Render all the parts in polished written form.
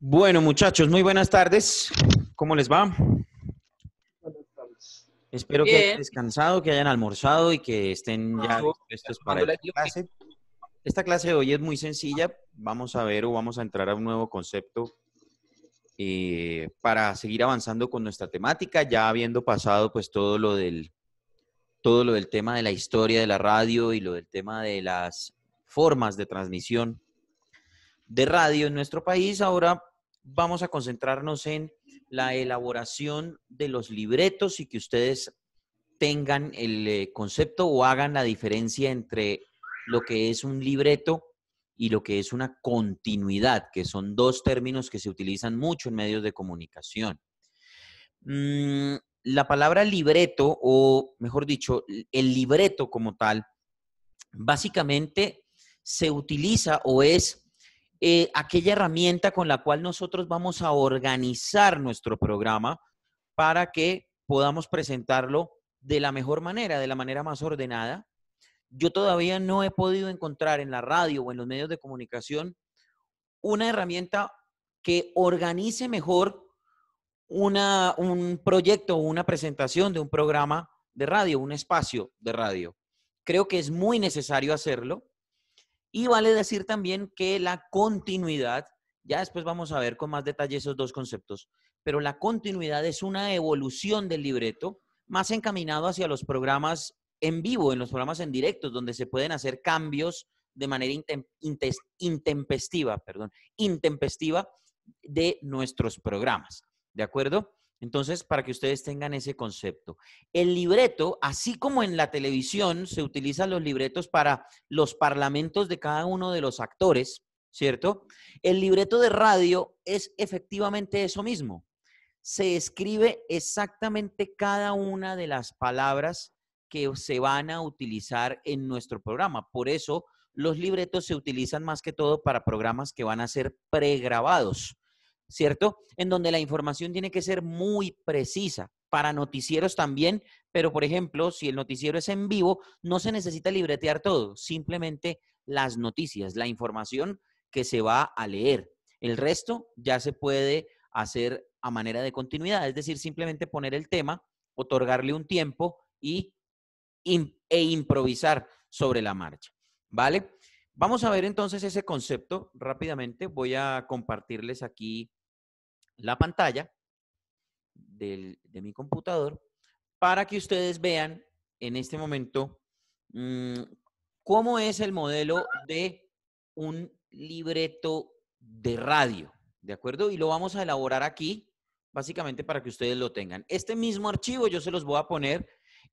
Bueno, muchachos, muy buenas tardes. ¿Cómo les va? Buenas tardes. Espero que hayan Bien, descansado, que hayan almorzado y que estén ya dispuestos para armando la esta lluvia. clase. Esta clase de hoy es muy sencilla. Vamos a ver o vamos a entrar a un nuevo concepto para seguir avanzando con nuestra temática, ya habiendo pasado pues todo lo del tema de la historia de la radio y lo del tema de las formas de transmisión de radio en nuestro país. Ahora vamos a concentrarnos en la elaboración de los libretos y que ustedes tengan el concepto o hagan la diferencia entre lo que es un libreto y lo que es una continuidad, que son dos términos que se utilizan mucho en medios de comunicación. La palabra libreto, o mejor dicho, el libreto como tal, básicamente se utiliza o es aquella herramienta con la cual nosotros vamos a organizar nuestro programa para que podamos presentarlo de la mejor manera, de la manera más ordenada. Yo todavía no he podido encontrar en la radio o en los medios de comunicación una herramienta que organice mejor un proyecto o una presentación de un programa de radio, un espacio de radio. Creo que es muy necesario hacerlo. Y vale decir también que la continuidad, ya después vamos a ver con más detalle esos dos conceptos, pero la continuidad es una evolución del libreto más encaminado hacia los programas en vivo, en los programas en directos, donde se pueden hacer cambios de manera intempestiva de nuestros programas. ¿De acuerdo? Entonces, para que ustedes tengan ese concepto. El libreto, así como en la televisión se utilizan los libretos para los parlamentos de cada uno de los actores, ¿cierto? El libreto de radio es efectivamente eso mismo. Se escribe exactamente cada una de las palabras que se van a utilizar en nuestro programa. Por eso los libretos se utilizan más que todo para programas que van a ser pregrabados, ¿cierto? En donde la información tiene que ser muy precisa. Para noticieros también, pero por ejemplo, si el noticiero es en vivo, no se necesita libretear todo, simplemente las noticias, la información que se va a leer. El resto ya se puede hacer a manera de continuidad, es decir, simplemente poner el tema, otorgarle un tiempo e improvisar sobre la marcha, ¿vale? Vamos a ver entonces ese concepto rápidamente. Voy a compartirles aquí la pantalla de mi computador para que ustedes vean en este momento cómo es el modelo de un libreto de radio, ¿de acuerdo? Y lo vamos a elaborar aquí, básicamente para que ustedes lo tengan. Este mismo archivo yo se los voy a poner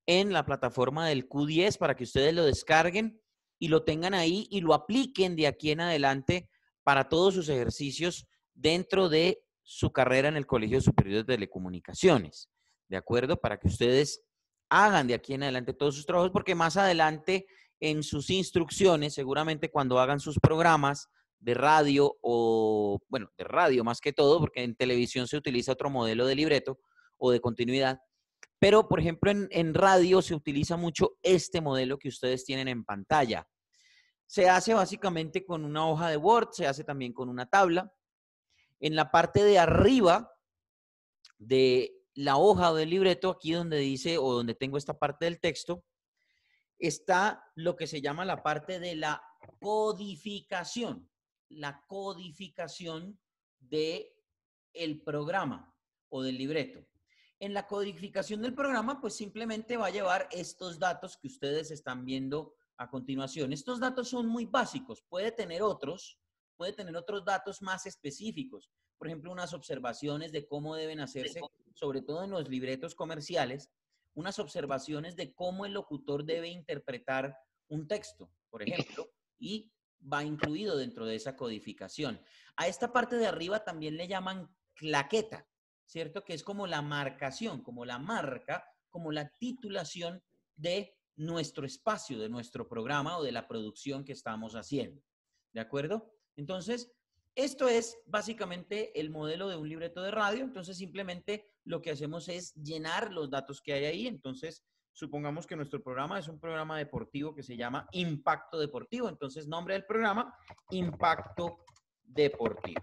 en la plataforma del Q10 para que ustedes lo descarguen y lo tengan ahí y lo apliquen de aquí en adelante para todos sus ejercicios dentro de su carrera en el Colegio Superior de Telecomunicaciones, ¿de acuerdo? Para que ustedes hagan de aquí en adelante todos sus trabajos, porque más adelante en sus instrucciones, seguramente cuando hagan sus programas de radio o, bueno, de radio más que todo, porque en televisión se utiliza otro modelo de libreto o de continuidad, pero por ejemplo en radio se utiliza mucho este modelo que ustedes tienen en pantalla. Se hace básicamente con una hoja de Word, se hace también con una tabla. En la parte de arriba de la hoja o del libreto, aquí donde dice o donde tengo esta parte del texto, está lo que se llama la parte de la codificación de el programa o del libreto. En la codificación del programa, pues simplemente va a llevar estos datos que ustedes están viendo a continuación. Estos datos son muy básicos, puede tener otros datos más específicos. Por ejemplo, unas observaciones de cómo deben hacerse, sobre todo en los libretos comerciales, unas observaciones de cómo el locutor debe interpretar un texto, por ejemplo, y va incluido dentro de esa codificación. A esta parte de arriba también le llaman claqueta, ¿cierto? Que es como la marcación, como la marca, como la titulación de nuestro espacio, de nuestro programa o de la producción que estamos haciendo. ¿De acuerdo? Entonces, esto es básicamente el modelo de un libreto de radio. Entonces, simplemente lo que hacemos es llenar los datos que hay ahí. Entonces, supongamos que nuestro programa es un programa deportivo que se llama Impacto Deportivo. Entonces, nombre del programa, Impacto Deportivo.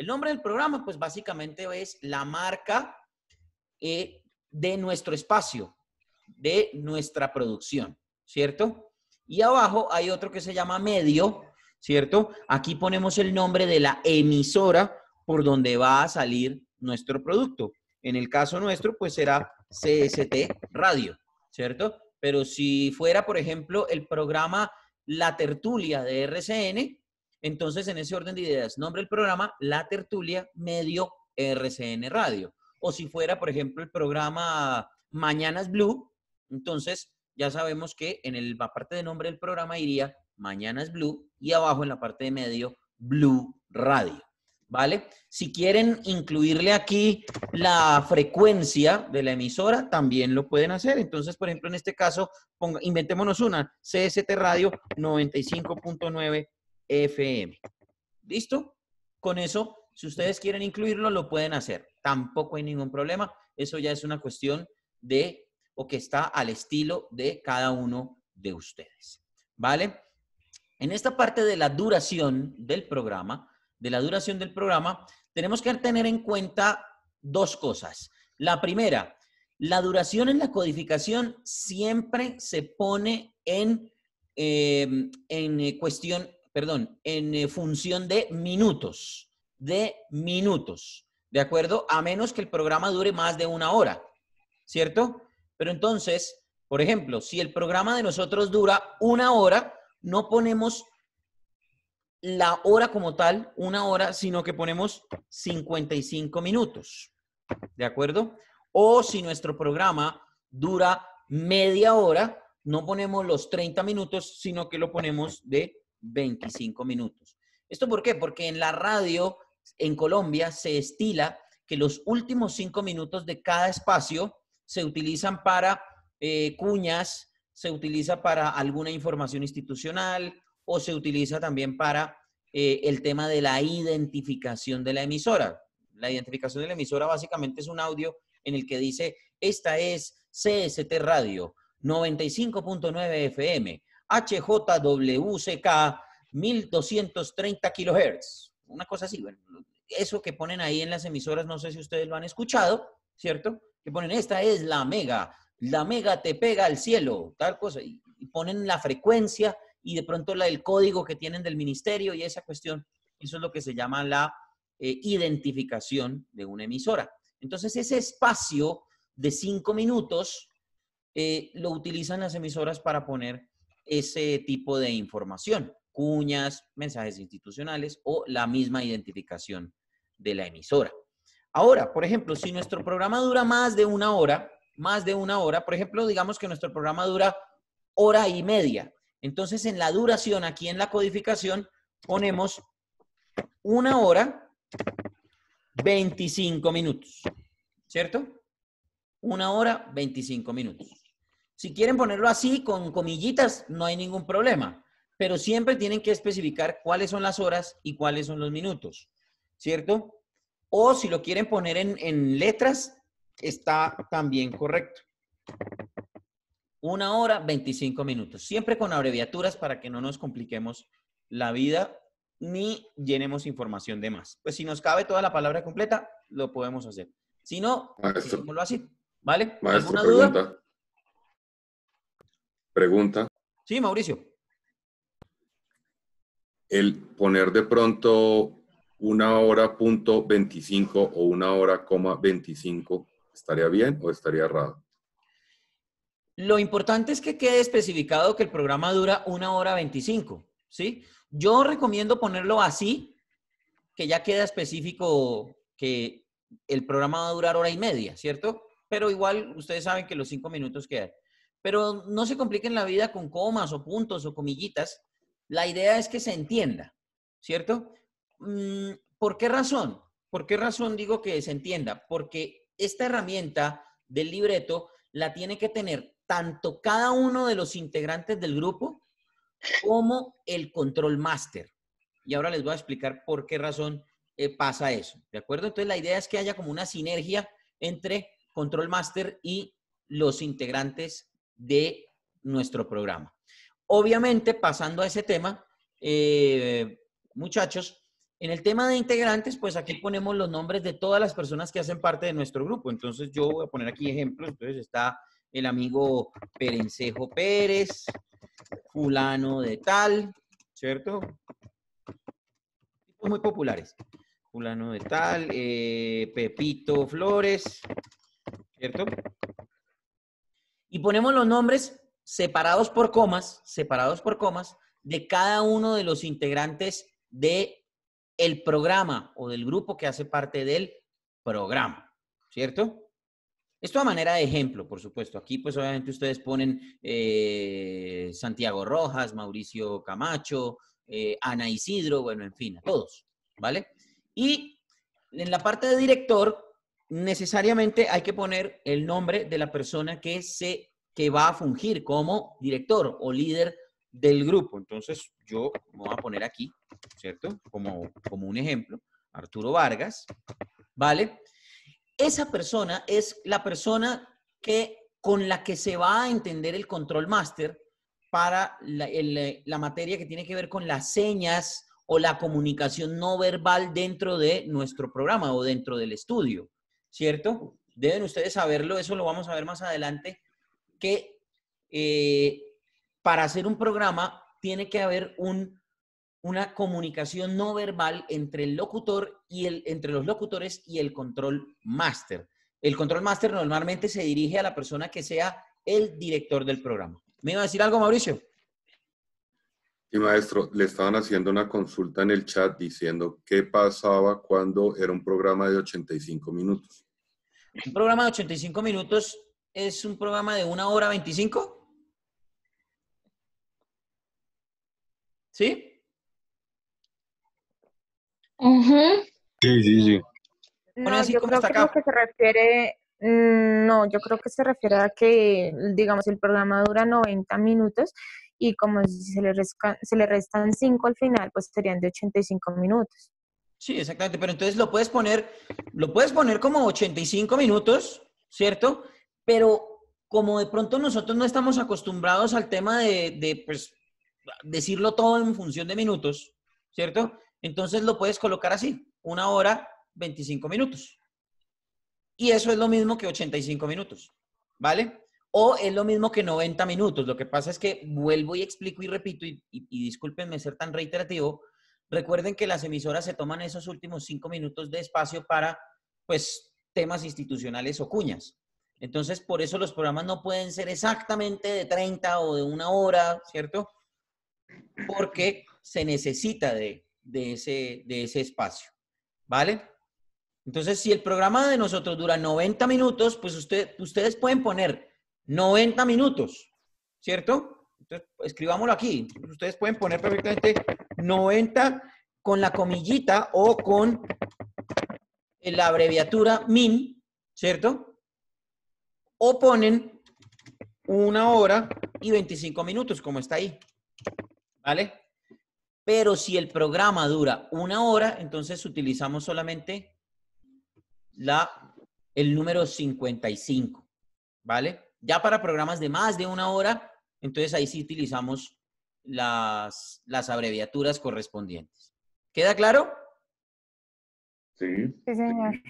El nombre del programa, pues básicamente es la marca de nuestro espacio, de nuestra producción, ¿cierto? Y abajo hay otro que se llama medio, ¿cierto? Aquí ponemos el nombre de la emisora por donde va a salir nuestro producto. En el caso nuestro, pues será CST Radio, ¿cierto? Pero si fuera, por ejemplo, el programa La Tertulia de RCN, entonces en ese orden de ideas, nombre del programa La Tertulia, medio RCN Radio. O si fuera, por ejemplo, el programa Mañanas Blue, entonces ya sabemos que en la parte de nombre del programa iría Mañanas Blue y abajo en la parte de medio Blue Radio. ¿Vale? Si quieren incluirle aquí la frecuencia de la emisora, también lo pueden hacer. Entonces, por ejemplo, en este caso, inventémonos una, CST Radio 95.9 FM. ¿Listo? Con eso, si ustedes quieren incluirlo, lo pueden hacer. Tampoco hay ningún problema. Eso ya es una cuestión de, o que está al estilo de cada uno de ustedes. ¿Vale? En esta parte de la duración del programa, tenemos que tener en cuenta dos cosas. La primera, la duración en la codificación siempre se pone en función de minutos, ¿de acuerdo? A menos que el programa dure más de una hora, ¿cierto? Pero entonces, por ejemplo, si el programa de nosotros dura una hora, no ponemos la hora como tal, una hora, sino que ponemos 55 minutos, ¿de acuerdo? O si nuestro programa dura media hora, no ponemos los 30 minutos, sino que lo ponemos de 25 minutos. ¿Esto por qué? Porque en la radio en Colombia se estila que los últimos 5 minutos de cada espacio se utilizan para cuñas, se utiliza para alguna información institucional o se utiliza también para el tema de la identificación de la emisora. La identificación de la emisora básicamente es un audio en el que dice, esta es CST Radio 95.9 FM, HJWCK 1230 kHz. Una cosa así, bueno, eso que ponen ahí en las emisoras, no sé si ustedes lo han escuchado, ¿cierto? Que ponen, esta es la mega te pega al cielo, tal cosa, y ponen la frecuencia y de pronto el código que tienen del ministerio y esa cuestión, eso es lo que se llama la identificación de una emisora. Entonces, ese espacio de 5 minutos lo utilizan las emisoras para poner ese tipo de información, cuñas, mensajes institucionales o la misma identificación de la emisora. Ahora, por ejemplo, si nuestro programa dura más de una hora, por ejemplo, digamos que nuestro programa dura hora y media. Entonces, en la duración, aquí en la codificación, ponemos 1 hora, 25 minutos, ¿cierto? 1 hora, 25 minutos. Si quieren ponerlo así, con comillitas, no hay ningún problema, pero siempre tienen que especificar cuáles son las horas y cuáles son los minutos, ¿cierto? O si lo quieren poner en letras, está también correcto. 1 hora, 25 minutos. Siempre con abreviaturas para que no nos compliquemos la vida ni llenemos información de más. Pues si nos cabe toda la palabra completa, lo podemos hacer. Si no, hagámoslo así. ¿Vale? Maestro, ¿Alguna duda? Pregunta. Sí, Mauricio. El poner de pronto 1 hora punto 25 o 1 hora coma 25, ¿estaría bien o estaría errado? Lo importante es que quede especificado que el programa dura 1 hora 25, ¿sí? Yo recomiendo ponerlo así, que ya queda específico que el programa va a durar hora y media, ¿cierto? Pero igual ustedes saben que los 5 minutos quedan. Pero no se compliquen la vida con comas o puntos o comillitas. La idea es que se entienda, ¿cierto? ¿Por qué razón? ¿Por qué razón digo que se entienda? Porque esta herramienta del libreto la tiene que tener tanto cada uno de los integrantes del grupo como el control master. Y ahora les voy a explicar por qué razón pasa eso, ¿de acuerdo? Entonces la idea es que haya como una sinergia entre control master y los integrantes de nuestro programa. Obviamente, pasando a ese tema, muchachos, En el tema de integrantes, pues aquí ponemos los nombres de todas las personas que hacen parte de nuestro grupo. Entonces yo voy a poner aquí ejemplos. Entonces está el amigo Perencejo Pérez, fulano de tal, ¿cierto? Tipos muy populares. Fulano de tal, Pepito Flores, ¿cierto? Y ponemos los nombres separados por comas, de cada uno de los integrantes del programa o del grupo que hace parte del programa, ¿cierto? Esto a manera de ejemplo, por supuesto. Aquí, pues, obviamente ustedes ponen Santiago Rojas, Mauricio Camacho, Ana Isidro, bueno, en fin, a todos, ¿vale? Y en la parte de director, necesariamente hay que poner el nombre de la persona que va a fungir como director o líder del grupo. Entonces, yo me voy a poner aquí, ¿cierto? Como un ejemplo, Arturo Vargas, ¿vale? Esa persona es la persona con la que se va a entender el control master para la materia que tiene que ver con las señas o la comunicación no verbal dentro de nuestro programa o dentro del estudio, ¿cierto? Deben ustedes saberlo, eso lo vamos a ver más adelante, que para hacer un programa tiene que haber una comunicación no verbal entre el locutor entre los locutores y el control master. El control master normalmente se dirige a la persona que sea el director del programa. ¿Me iba a decir algo, Mauricio? Sí, maestro, le estaban haciendo una consulta en el chat diciendo qué pasaba cuando era un programa de 85 minutos. Un programa de 85 minutos es un programa de 1 hora 25. ¿Sí? Sí. Pone No, así yo como creo está que lo acá. que se refiere, no, yo creo que se refiere a que, digamos, el programa dura 90 minutos y como si se le restan 5 al final, pues serían de 85 minutos. Sí, exactamente, pero entonces lo puedes poner como 85 minutos, ¿cierto? Pero como de pronto nosotros no estamos acostumbrados al tema de pues, decirlo todo en función de minutos, ¿cierto? Entonces lo puedes colocar así, 1 hora, 25 minutos. Y eso es lo mismo que 85 minutos, ¿vale? O es lo mismo que 90 minutos. Lo que pasa es que vuelvo y explico y repito, y discúlpenme ser tan reiterativo, recuerden que las emisoras se toman esos últimos 5 minutos de espacio para, pues, temas institucionales o cuñas. Entonces, por eso los programas no pueden ser exactamente de 30 o de 1 hora, ¿cierto? Porque se necesita de ese espacio, ¿vale? Entonces, si el programa de nosotros dura 90 minutos, pues ustedes pueden poner 90 minutos, ¿cierto? Entonces, escribámoslo aquí. Ustedes pueden poner perfectamente 90 con la comillita o con la abreviatura min, ¿cierto? O ponen 1 hora y 25 minutos, como está ahí, ¿vale? Pero si el programa dura 1 hora, entonces utilizamos solamente el número 55, ¿vale? Ya para programas de más de 1 hora, entonces ahí sí utilizamos las abreviaturas correspondientes. ¿Queda claro? Sí. Sí, señor.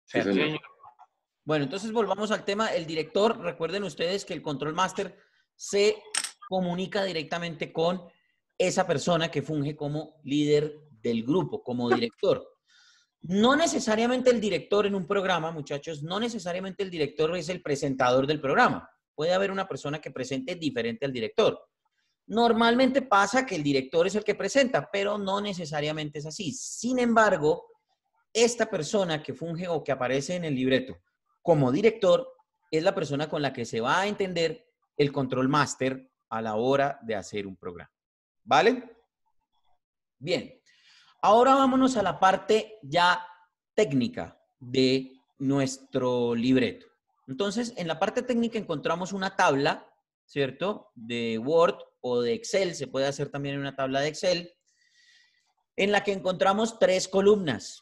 Sí, señor. Bueno, entonces volvamos al tema. El director, recuerden ustedes que el Control Master se comunica directamente con esa persona que funge como líder del grupo, como director. No necesariamente el director en un programa, muchachos, no necesariamente el director es el presentador del programa. Puede haber una persona que presente diferente al director. Normalmente pasa que el director es el que presenta, pero no necesariamente es así. Sin embargo, esta persona que funge o que aparece en el libreto como director es la persona con la que se va a entender el control master a la hora de hacer un programa. ¿Vale? Bien. Ahora vámonos a la parte ya técnica de nuestro libreto. Entonces, en la parte técnica encontramos una tabla, ¿cierto? De Word o de Excel, se puede hacer también en una tabla de Excel, en la que encontramos 3 columnas.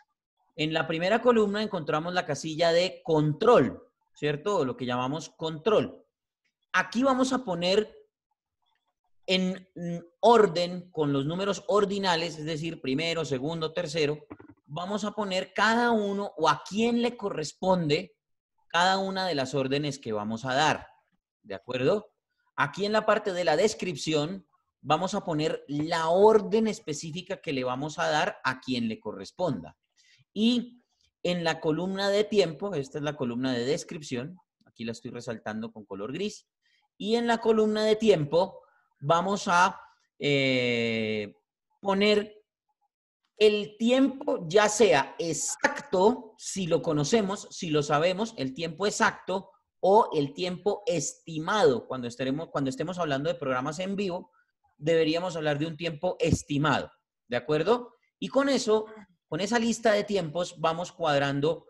En la primera columna encontramos la casilla de control, ¿cierto? O lo que llamamos control. Aquí vamos a poner en orden con los números ordinales, es decir, primero, segundo, tercero, vamos a poner cada uno o a quién le corresponde cada una de las órdenes que vamos a dar. ¿De acuerdo? Aquí en la parte de la descripción vamos a poner la orden específica que le vamos a dar a quien le corresponda. Y en la columna de tiempo, esta es la columna de descripción, aquí la estoy resaltando con color gris, y en la columna de tiempo vamos a poner el tiempo, ya sea exacto, si lo conocemos, si lo sabemos, el tiempo exacto, o el tiempo estimado. Cuando estemos hablando de programas en vivo, deberíamos hablar de un tiempo estimado, ¿de acuerdo? Y con eso, con esa lista de tiempos, vamos cuadrando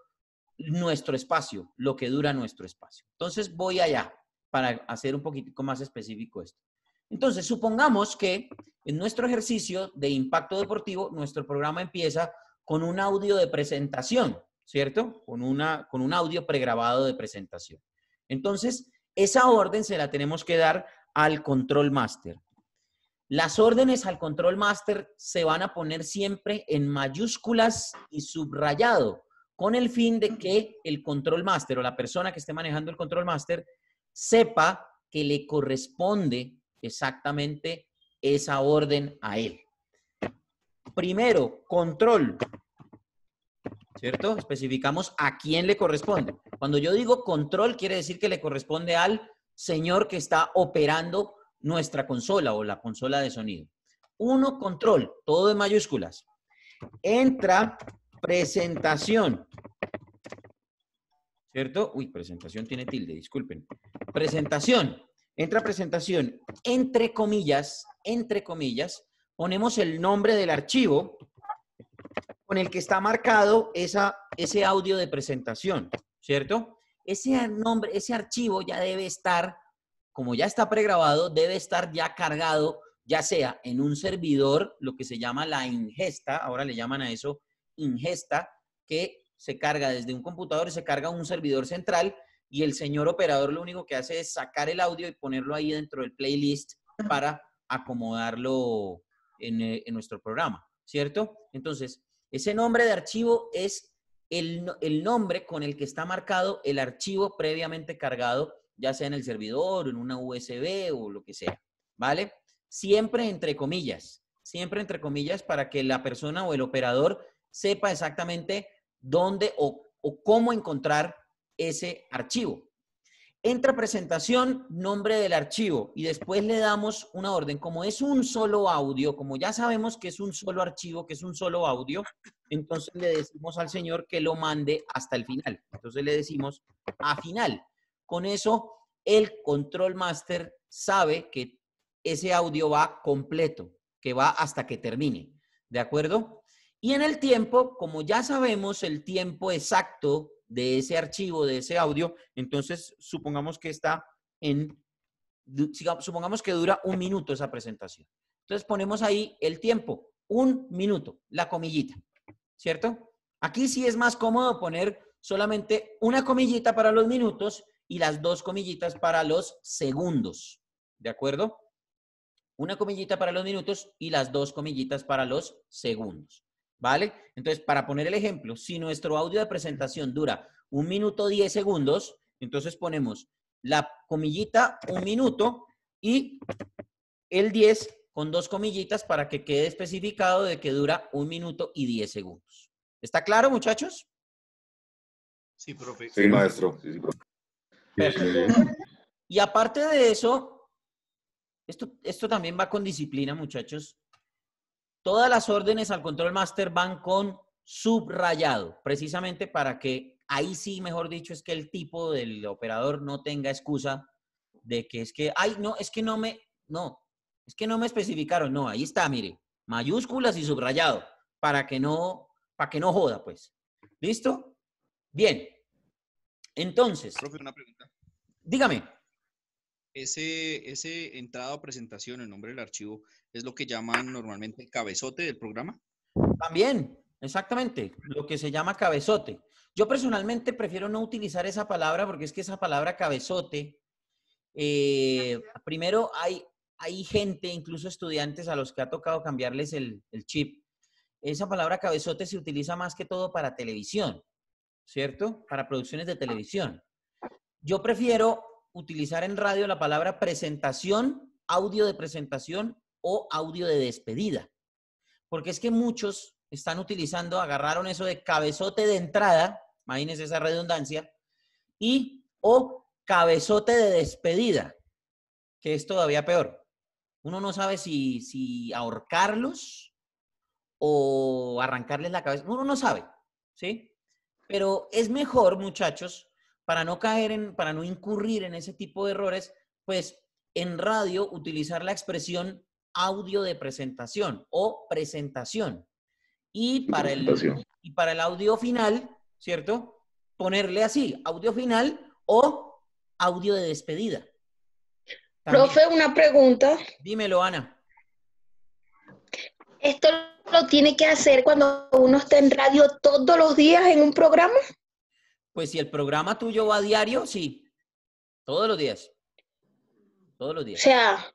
nuestro espacio, lo que dura nuestro espacio. Entonces, voy allá para hacer un poquitico más específico esto. Entonces, supongamos que en nuestro ejercicio de impacto deportivo, nuestro programa empieza con un audio de presentación, ¿cierto? Con un audio pregrabado de presentación. Entonces, esa orden se la tenemos que dar al control master. Las órdenes al control master se van a poner siempre en mayúsculas y subrayado, con el fin de que el control master o la persona que esté manejando el control master sepa que le corresponde exactamente esa orden a él. Primero, control, ¿cierto? Especificamos a quién le corresponde. Cuando yo digo control, quiere decir que le corresponde al señor que está operando nuestra consola o la consola de sonido. 1, control, todo en mayúsculas. Entra presentación, ¿cierto? Uy, presentación tiene tilde, disculpen. Presentación, entra presentación, entre comillas, ponemos el nombre del archivo con el que está marcado ese audio de presentación, ¿cierto? Ese nombre, ese archivo ya debe estar, como ya está pregrabado, debe estar ya cargado, ya sea en un servidor, lo que se llama la ingesta, ahora le llaman a eso ingesta, que se carga desde un computador, se carga un servidor central y el señor operador lo único que hace es sacar el audio y ponerlo ahí dentro del playlist para acomodarlo en nuestro programa, ¿cierto? Entonces, ese nombre de archivo es el nombre con el que está marcado el archivo previamente cargado, ya sea en el servidor, en una USB o lo que sea, ¿vale? Siempre entre comillas para que la persona o el operador sepa exactamente dónde o cómo encontrar ese archivo. Entra presentación, nombre del archivo y después le damos una orden. Como es un solo audio, como ya sabemos que es un solo archivo, que es un solo audio, entonces le decimos al señor que lo mande hasta el final. Entonces le decimos a final. Con eso, el control master sabe que ese audio va completo, que va hasta que termine. ¿De acuerdo? Y en el tiempo, como ya sabemos el tiempo exacto de ese archivo, de ese audio, entonces supongamos que supongamos que dura 1 minuto esa presentación. Entonces ponemos ahí el tiempo, 1 minuto, la comillita, ¿cierto? Aquí sí es más cómodo poner solamente una comillita para los minutos y las 2 comillitas para los segundos, ¿de acuerdo? Una comillita para los minutos y las 2 comillitas para los segundos, ¿vale? Entonces, para poner el ejemplo, si nuestro audio de presentación dura 1 minuto 10 segundos, entonces ponemos la comillita 1 minuto y el 10 con 2 comillitas para que quede especificado de que dura 1 minuto y 10 segundos. ¿Está claro, muchachos? Sí, profe. Sí, maestro. Sí, profe. Perfecto. Y aparte de eso, esto también va con disciplina, muchachos. Todas las órdenes al control master van con subrayado, precisamente para que ahí sí, mejor dicho, es que el tipo del operador no tenga excusa de que es que, ay, no, es que no me especificaron. No, ahí está, mire, mayúsculas y subrayado, para que no joda, pues. ¿Listo? Bien. Entonces, Profe, una pregunta. dígame. Ese entrada o presentación, el nombre del archivo, ¿es lo que llaman normalmente el cabezote del programa? También, exactamente, lo que se llama cabezote. Yo personalmente prefiero no utilizar esa palabra porque es que esa palabra cabezote, primero hay gente, incluso estudiantes a los que ha tocado cambiarles el chip. Esa palabra cabezote se utiliza más que todo para televisión, ¿cierto? Para producciones de televisión. Yo prefiero utilizar en radio la palabra presentación, audio de presentación o audio de despedida. Porque es que muchos están utilizando, agarraron eso de cabezote de entrada, imagínense esa redundancia, o cabezote de despedida, que es todavía peor. Uno no sabe si ahorcarlos o arrancarles la cabeza. Uno no sabe, ¿sí? Pero es mejor, muchachos, para no incurrir en ese tipo de errores, pues en radio utilizar la expresión audio de presentación o presentación. Y para el audio final, ¿cierto? Ponerle así, audio final o audio de despedida. También. Profe, una pregunta. Dímelo, Ana. ¿Esto lo tiene que hacer cuando uno está en radio todos los días en un programa? Pues si el programa tuyo va a diario, sí. Todos los días. Todos los días. O sea,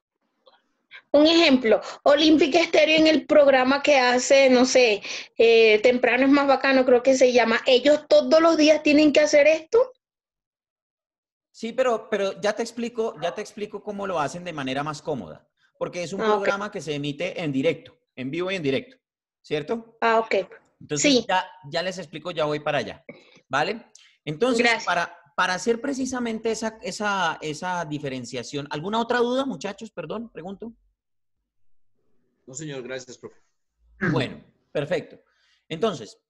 un ejemplo, Olímpica Estéreo en el programa que hace, no sé, Temprano es más bacano, creo que se llama. ¿Ellos todos los días tienen que hacer esto? Sí, pero ya te explico cómo lo hacen de manera más cómoda. Porque es un programa que se emite en directo, en vivo y en directo, ¿cierto? Ah, ok. Entonces sí. ya les explico, ya voy para allá, ¿vale? Entonces, para hacer precisamente esa diferenciación, ¿alguna otra duda, muchachos? Perdón, pregunto. No, señor, gracias, profe. Bueno, perfecto. Entonces,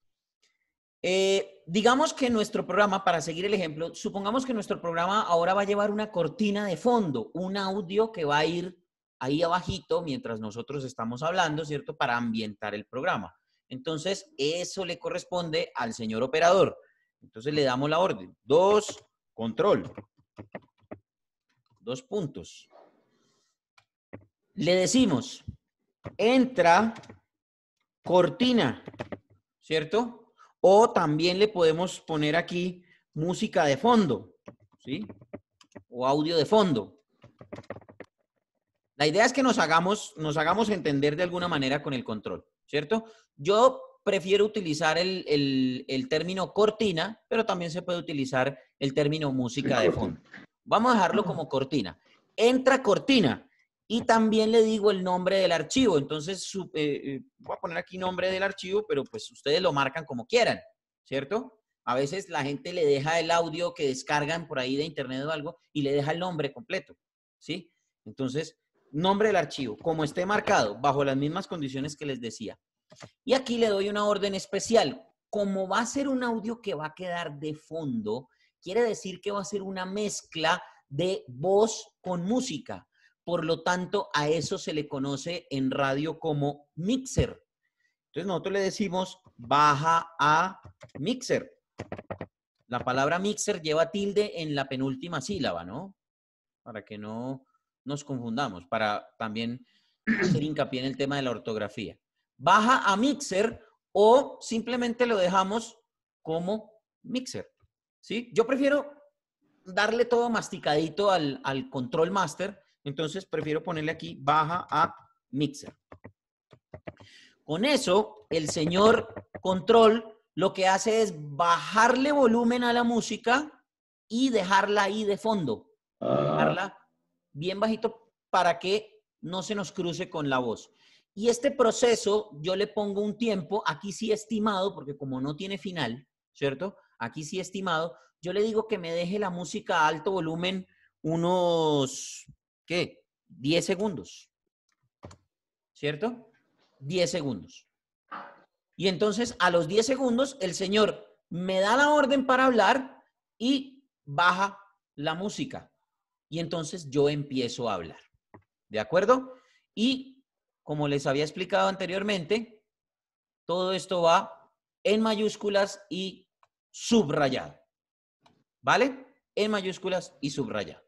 digamos que nuestro programa, para seguir el ejemplo, supongamos que nuestro programa ahora va a llevar una cortina de fondo, un audio que va a ir ahí abajito mientras nosotros estamos hablando, ¿cierto? Para ambientar el programa. Entonces, eso le corresponde al señor operador. Entonces, le damos la orden. 2, control. 2 puntos. Le decimos, entra cortina, ¿cierto? O también le podemos poner aquí música de fondo, ¿sí? O audio de fondo. La idea es que nos hagamos entender de alguna manera con el control, ¿cierto? Yo prefiero utilizar el término cortina, pero también se puede utilizar el término música de fondo. Vamos a dejarlo como cortina. Entra cortina y también le digo el nombre del archivo. Entonces, voy a poner aquí nombre del archivo, pero pues ustedes lo marcan como quieran, ¿cierto? A veces la gente le deja el audio que descargan por ahí de internet o algo y le deja el nombre completo, ¿sí? Entonces, nombre del archivo, como esté marcado, bajo las mismas condiciones que les decía. Y aquí le doy una orden especial. Como va a ser un audio que va a quedar de fondo, quiere decir que va a ser una mezcla de voz con música. Por lo tanto, a eso se le conoce en radio como mixer. Entonces, nosotros le decimos baja a mixer. La palabra mixer lleva tilde en la penúltima sílaba, ¿no? Para que no nos confundamos, para también hacer hincapié en el tema de la ortografía. Baja a mixer o simplemente lo dejamos como mixer, ¿sí? Yo prefiero darle todo masticadito al control master, entonces prefiero ponerle aquí baja a mixer. Con eso, el señor control lo que hace es bajarle volumen a la música y dejarla ahí de fondo. Dejarla bien bajito para que no se nos cruce con la voz. Y este proceso yo le pongo un tiempo, aquí sí estimado, porque como no tiene final, ¿cierto? Aquí sí estimado, yo le digo que me deje la música a alto volumen unos, ¿qué? 10 segundos, ¿cierto? 10 segundos. Y entonces a los 10 segundos el señor me da la orden para hablar y baja la música. Y entonces yo empiezo a hablar. ¿De acuerdo? Y como les había explicado anteriormente, todo esto va en mayúsculas y subrayado. ¿Vale? En mayúsculas y subrayado.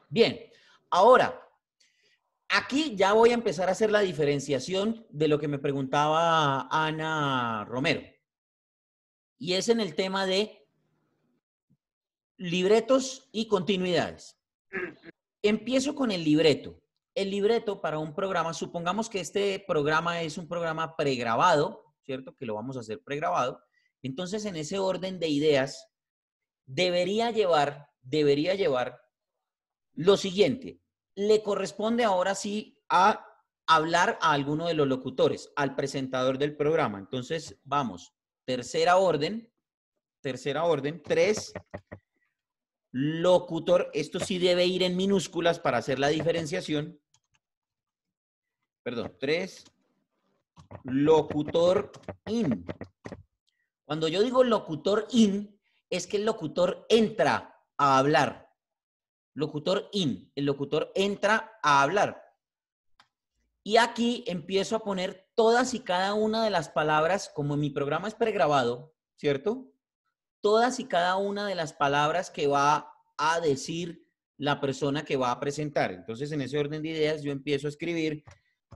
Bien, ahora, aquí ya voy a empezar a hacer la diferenciación de lo que me preguntaba Ana Romero. Y es en el tema de libretos y continuidades. Empiezo con el libreto. el libreto para un programa, supongamos que este programa es un programa pregrabado, ¿cierto? Que lo vamos a hacer pregrabado. Entonces, en ese orden de ideas, debería llevar lo siguiente. Le corresponde ahora sí a hablar a alguno de los locutores, al presentador del programa. Entonces, vamos, tercera orden, 3, locutor, esto sí debe ir en minúsculas para hacer la diferenciación. Perdón, 3, locutor in. Cuando yo digo locutor in, es que el locutor entra a hablar. Locutor in, el locutor entra a hablar. Y aquí empiezo a poner todas y cada una de las palabras, como mi programa es pregrabado, ¿cierto? Todas y cada una de las palabras que va a decir la persona que va a presentar. Entonces, en ese orden de ideas, yo empiezo a escribir: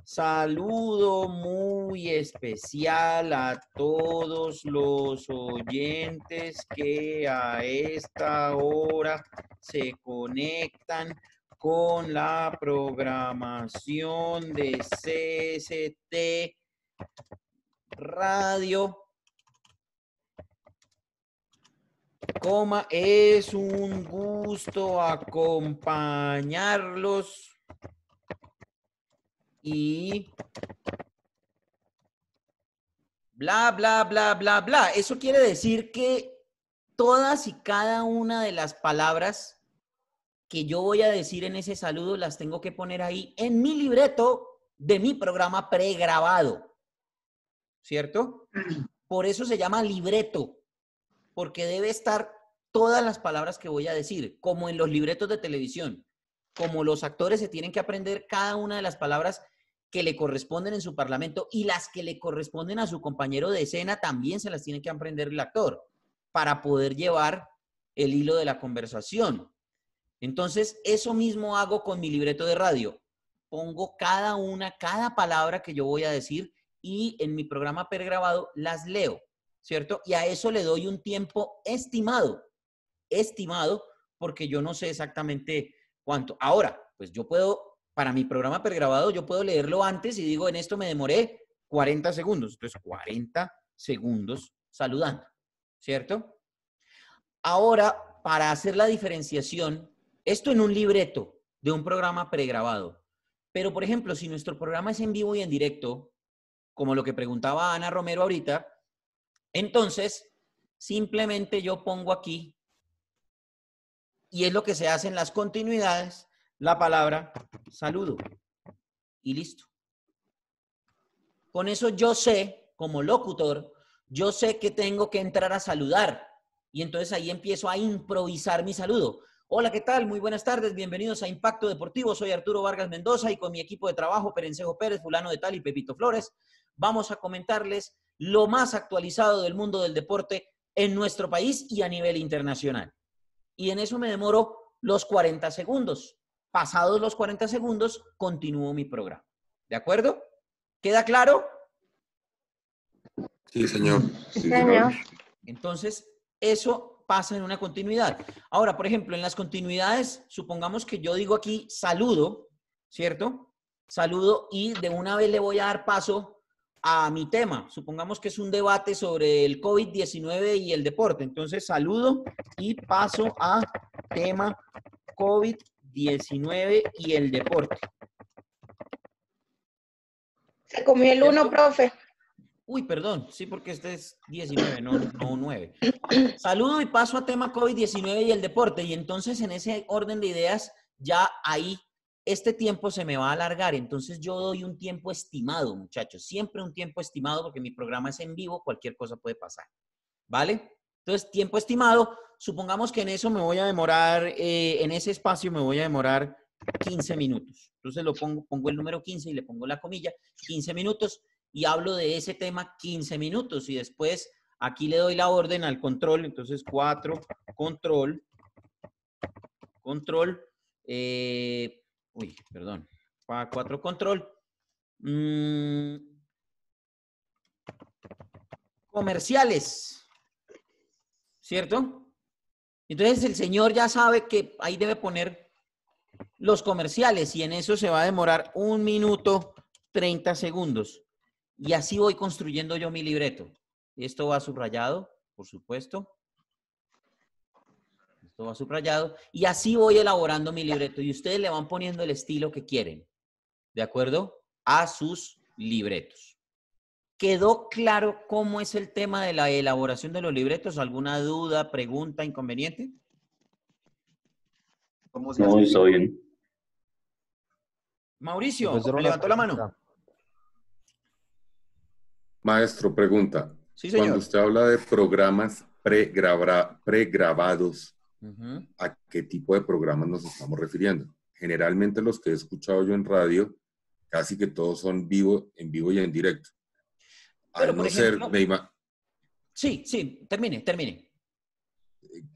saludo muy especial a todos los oyentes que a esta hora se conectan con la programación de CST Radio. Es un gusto acompañarlos y bla, bla, bla, bla, bla. Eso quiere decir que todas y cada una de las palabras que yo voy a decir en ese saludo las tengo que poner ahí en mi libreto de mi programa pregrabado, ¿cierto? Por eso se llama libreto, porque debe estar todas las palabras que voy a decir, como en los libretos de televisión, como los actores se tienen que aprender cada una de las palabras que le corresponden en su parlamento y las que le corresponden a su compañero de escena también se las tiene que aprender el actor para poder llevar el hilo de la conversación. Entonces, eso mismo hago con mi libreto de radio. Pongo cada palabra que yo voy a decir y en mi programa pregrabado las leo, ¿cierto? Y a eso le doy un tiempo estimado, porque yo no sé exactamente cuánto. Ahora, pues yo puedo, para mi programa pregrabado, yo puedo leerlo antes y digo, en esto me demoré 40 segundos. Entonces, 40 segundos saludando, ¿cierto? Ahora, para hacer la diferenciación, esto en un libreto de un programa pregrabado. Pero, por ejemplo, si nuestro programa es en vivo y en directo, como lo que preguntaba Ana Romero ahorita, entonces, simplemente yo pongo aquí, y es lo que se hace en las continuidades, la palabra saludo. Y listo. Con eso yo sé, como locutor, yo sé que tengo que entrar a saludar. Y entonces ahí empiezo a improvisar mi saludo. Hola, ¿qué tal? Muy buenas tardes. Bienvenidos a Impacto Deportivo. Soy Arturo Vargas Mendoza y con mi equipo de trabajo, Perencejo Pérez, fulano de tal y Pepito Flores, vamos a comentarles lo más actualizado del mundo del deporte en nuestro país y a nivel internacional. Y en eso me demoro los 40 segundos. Pasados los 40 segundos, continúo mi programa. ¿De acuerdo? ¿Queda claro? Sí, señor. Sí, señor. Entonces, eso pasa en una continuidad. Ahora, por ejemplo, en las continuidades, supongamos que yo digo aquí saludo, ¿cierto? Saludo y de una vez le voy a dar paso a mi tema. Supongamos que es un debate sobre el COVID-19 y el deporte. Entonces, saludo y paso a tema COVID-19 y el deporte. Se comió el 1, profe. Uy, perdón, sí, porque este es 19, no 9. Saludo y paso a tema COVID-19 y el deporte. Y entonces en ese orden de ideas, ya ahí este tiempo se me va a alargar. Entonces yo doy un tiempo estimado, muchachos. Siempre un tiempo estimado porque mi programa es en vivo, cualquier cosa puede pasar. ¿Vale? Entonces, tiempo estimado. Supongamos que en eso me voy a demorar, en ese espacio me voy a demorar 15 minutos. Entonces pongo el número 15 y le pongo la comilla, 15 minutos. Y hablo de ese tema 15 minutos y después aquí le doy la orden al control, entonces 4, control, perdón, 4, control, comerciales, ¿cierto? Entonces el señor ya sabe que ahí debe poner los comerciales y en eso se va a demorar 1 minuto 30 segundos. Y así voy construyendo yo mi libreto. Esto va subrayado, por supuesto. Esto va subrayado. Y así voy elaborando mi libreto. Y ustedes le van poniendo el estilo que quieren. ¿De acuerdo? A sus libretos. ¿Quedó claro cómo es el tema de la elaboración de los libretos? ¿Alguna duda, pregunta, inconveniente? No, está bien. Mauricio, Profesor, me una levantó la mano. pregunta. Maestro, pregunta. Sí, señor. Cuando usted habla de programas pregrabados, Ujú. ¿a qué tipo de programas nos estamos refiriendo? Generalmente los que he escuchado yo en radio, casi que todos son en vivo y en directo. Pero, Al por no ser, ejemplo, sí, termine.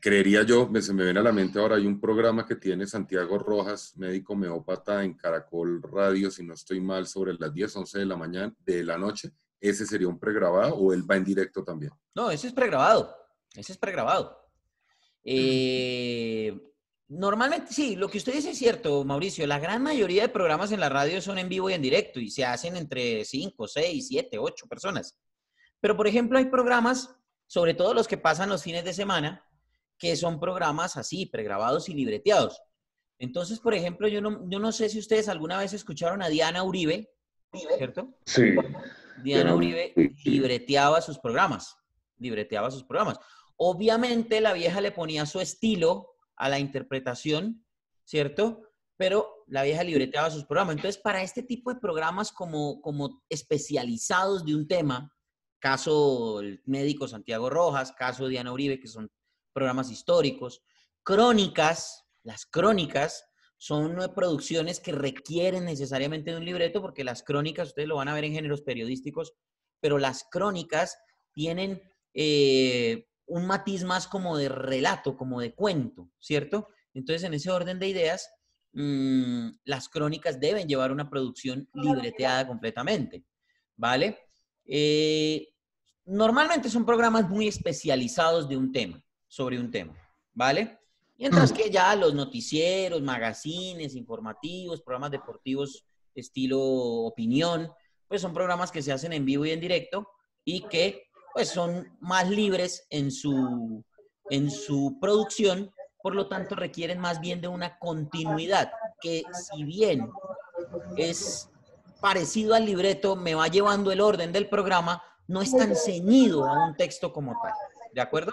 creería yo, se me viene a la mente ahora, hay un programa que tiene Santiago Rojas, médico homeópata en Caracol Radio, si no estoy mal, sobre las 10, 11 de la noche. ¿Ese sería un pregrabado o él va en directo también? No, ese es pregrabado. Normalmente, sí, lo que usted dice es cierto, Mauricio. La gran mayoría de programas en la radio son en vivo y en directo y se hacen entre 5, 6, 7, 8 personas. Pero, por ejemplo, hay programas, sobre todo los que pasan los fines de semana, que son programas así, pregrabados y libreteados. Entonces, por ejemplo, yo no sé si ustedes alguna vez escucharon a Diana Uribe, ¿cierto? Sí. Diana Uribe libreteaba sus programas. Obviamente la vieja le ponía su estilo a la interpretación, ¿cierto? Pero la vieja libreteaba sus programas. Entonces, para este tipo de programas como especializados de un tema, caso el médico Santiago Rojas, caso Diana Uribe, que son programas históricos, crónicas, las crónicas son producciones que requieren necesariamente de un libreto, porque las crónicas, ustedes lo van a ver en géneros periodísticos, pero las crónicas tienen un matiz más como de relato, como de cuento, ¿cierto? Entonces, en ese orden de ideas, las crónicas deben llevar una producción libreteada completamente, ¿vale? Normalmente son programas muy especializados de un tema, sobre un tema, ¿vale? Mientras que ya los noticieros, magazines, informativos, programas deportivos estilo opinión, pues son programas que se hacen en vivo y en directo y que pues son más libres en su producción, por lo tanto requieren más bien de una continuidad, que si bien es parecido al libreto, me va llevando el orden del programa, no es tan ceñido a un texto como tal, ¿de acuerdo?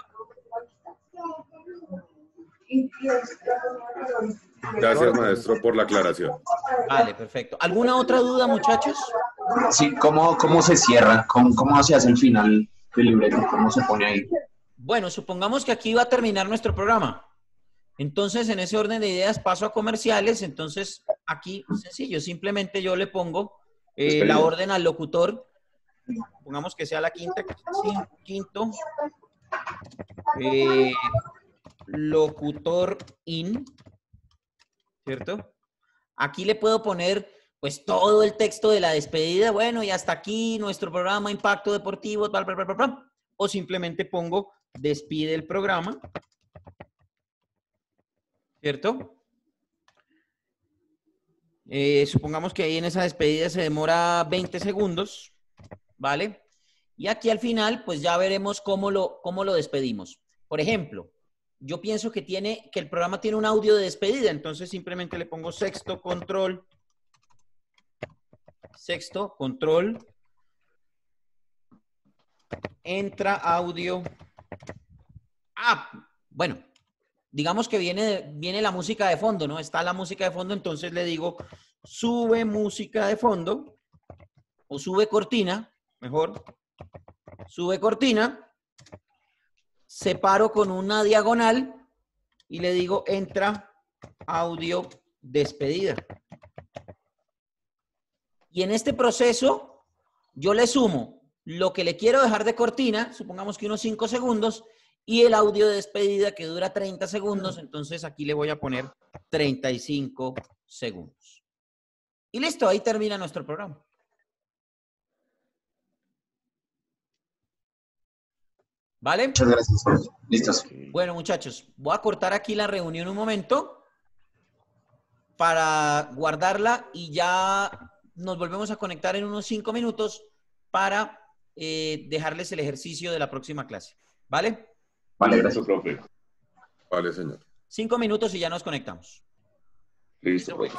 Gracias, maestro, por la aclaración. Vale, perfecto. ¿Alguna otra duda, muchachos? Sí, ¿cómo se cierra? ¿Cómo se hace el final del libreto? ¿Cómo se pone ahí? Bueno, supongamos que aquí va a terminar nuestro programa. Entonces, en ese orden de ideas, paso a comerciales. Entonces, aquí, sencillo, simplemente yo le pongo la orden al locutor. Pongamos que sea la quinto. Locutor in, ¿cierto? Aquí le puedo poner pues todo el texto de la despedida, bueno, y hasta aquí nuestro programa Impacto Deportivo, tal, o simplemente pongo despide el programa, ¿cierto? Supongamos que ahí en esa despedida se demora 20 segundos, ¿vale? Y aquí al final, pues ya veremos cómo lo despedimos. Por ejemplo, yo pienso que el programa tiene un audio de despedida, entonces simplemente le pongo sexto control, entra audio. Bueno, digamos que viene la música de fondo, ¿no? Está la música de fondo, entonces le digo sube música de fondo o sube cortina, mejor, sube cortina. Separo con una diagonal y le digo entra audio despedida. Y en este proceso yo le sumo lo que le quiero dejar de cortina, supongamos que unos 5 segundos, y el audio de despedida que dura 30 segundos, entonces aquí le voy a poner 35 segundos. Y listo, ahí termina nuestro programa. ¿Vale? Muchas gracias. Listos. Bueno, muchachos, voy a cortar aquí la reunión un momento. para guardarla y ya nos volvemos a conectar en unos 5 minutos para dejarles el ejercicio de la próxima clase. ¿Vale? Vale, gracias. profe. Vale, señor. 5 minutos y ya nos conectamos. Listo, profe.